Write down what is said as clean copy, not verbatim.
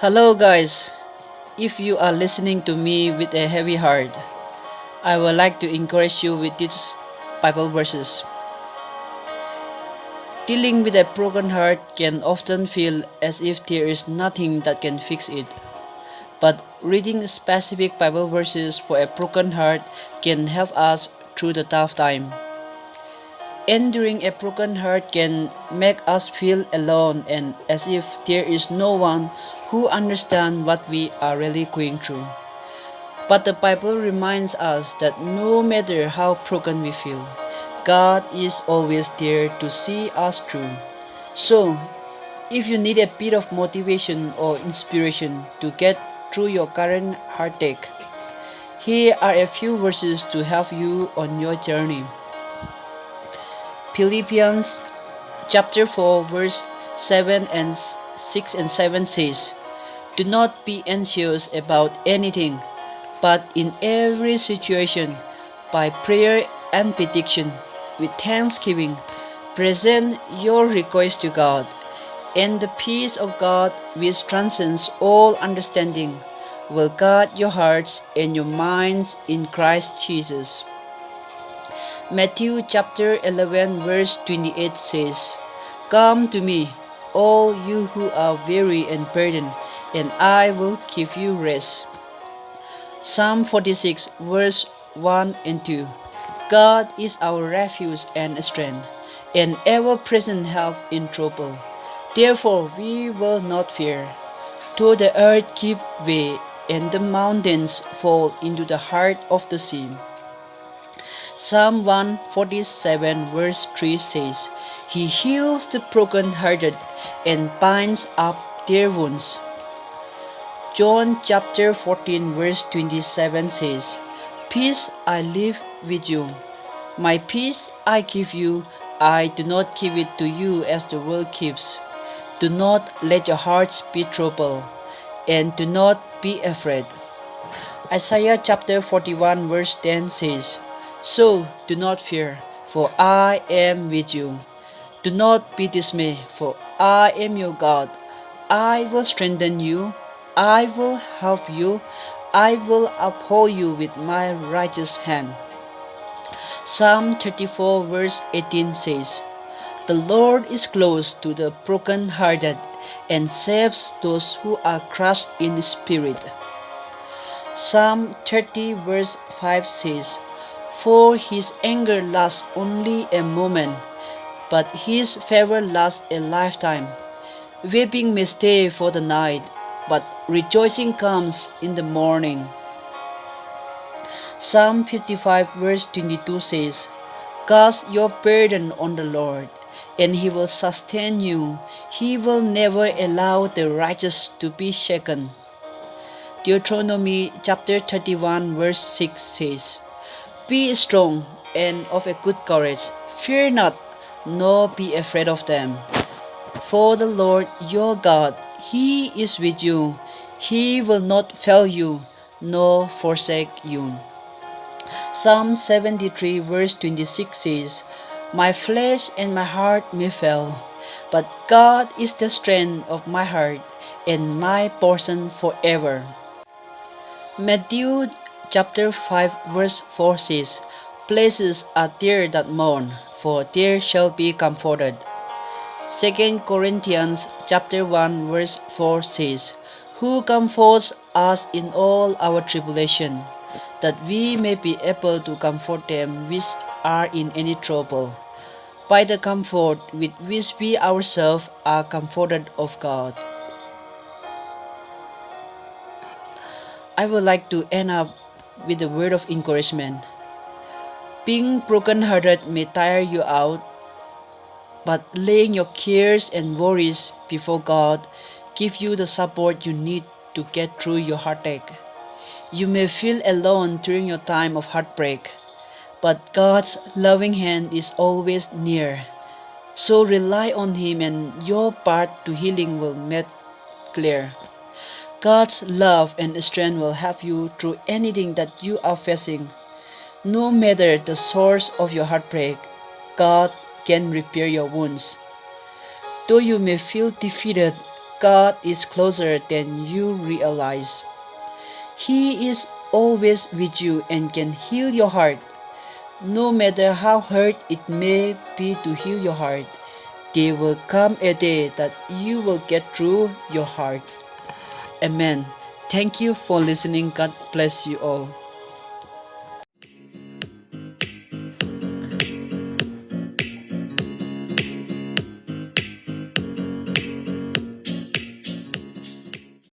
Hello, guys. If you are listening to me with a heavy heart, I would like to encourage you with these Bible verses. Dealing with a broken heart can often feel as if there is nothing that can fix it. But reading specific Bible verses for a broken heart can help us through the tough time. Enduring a broken heart can make us feel alone and as if there is no one who understands what we are really going through. But the Bible reminds us that no matter how broken we feel, God is always there to see us through. So, if you need a bit of motivation or inspiration to get through your current heartache, here are a few verses to help you on your journey. Philippians chapter 4 verse 7 and 6 and 7 says, "Do not be anxious about anything, but in every situation, by prayer and petition, with thanksgiving, present your request to God, and the peace of God, which transcends all understanding, will guard your hearts and your minds in Christ Jesus." Matthew chapter 11 verse 28 says, "Come to me, all you who are weary and burdened, and I will give you rest." Psalm 46 verse 1 and 2. God is our refuge and strength, an ever-present help in trouble. Therefore we will not fear, though the earth give way and the mountains fall into the heart of the sea. Psalm 147 verse 3 says, "He heals the broken-hearted and binds up their wounds." John chapter 14 verse 27 says, "Peace I leave with you. My peace I give you. I do not give it to you as the world gives. Do not let your hearts be troubled, and do not be afraid." Isaiah chapter 41 verse 10 says, "So do not fear, for I am with you. Do not be dismayed, for I am your God. I will strengthen you. I will help you. I will uphold you with my righteous hand." Psalm 34 verse 18 says, "The Lord is close to the broken-hearted and saves those who are crushed in spirit." Psalm 30 verse 5 says, "For his anger lasts only a moment, but his favor lasts a lifetime. Weeping may stay for the night, but rejoicing comes in the morning." Psalm 55 verse 22 says, "Cast your burden on the Lord, and he will sustain you. He will never allow the righteous to be shaken." Deuteronomy chapter 31 verse 6 says, "Be strong and of a good courage. Fear not, nor be afraid of them. For the Lord your God, he is with you. He will not fail you, nor forsake you." Psalm 73 verse 26 says, "My flesh and my heart may fail, but God is the strength of my heart and my portion forever." Matthew chapter 5 verse 4 says, "Blessed are they that mourn, for they shall be comforted." 2 Corinthians chapter 1 verse 4 says, "Who comforts us in all our tribulation, that we may be able to comfort them which are in any trouble, by the comfort with which we ourselves are comforted of God." I would like to end up with a word of encouragement. Being broken-hearted may tire you out, but laying your cares and worries before God give you the support you need to get through your heartache. You may feel alone during your time of heartbreak, but God's loving hand is always near. So rely on Him and your path to healing will be made clear. God's love and strength will help you through anything that you are facing. No matter the source of your heartbreak, God can repair your wounds. Though you may feel defeated, God is closer than you realize. He is always with you and can heal your heart. No matter how hurt it may be to heal your heart, there will come a day that you will get through your heart. Amen. Thank you for listening. God bless you all.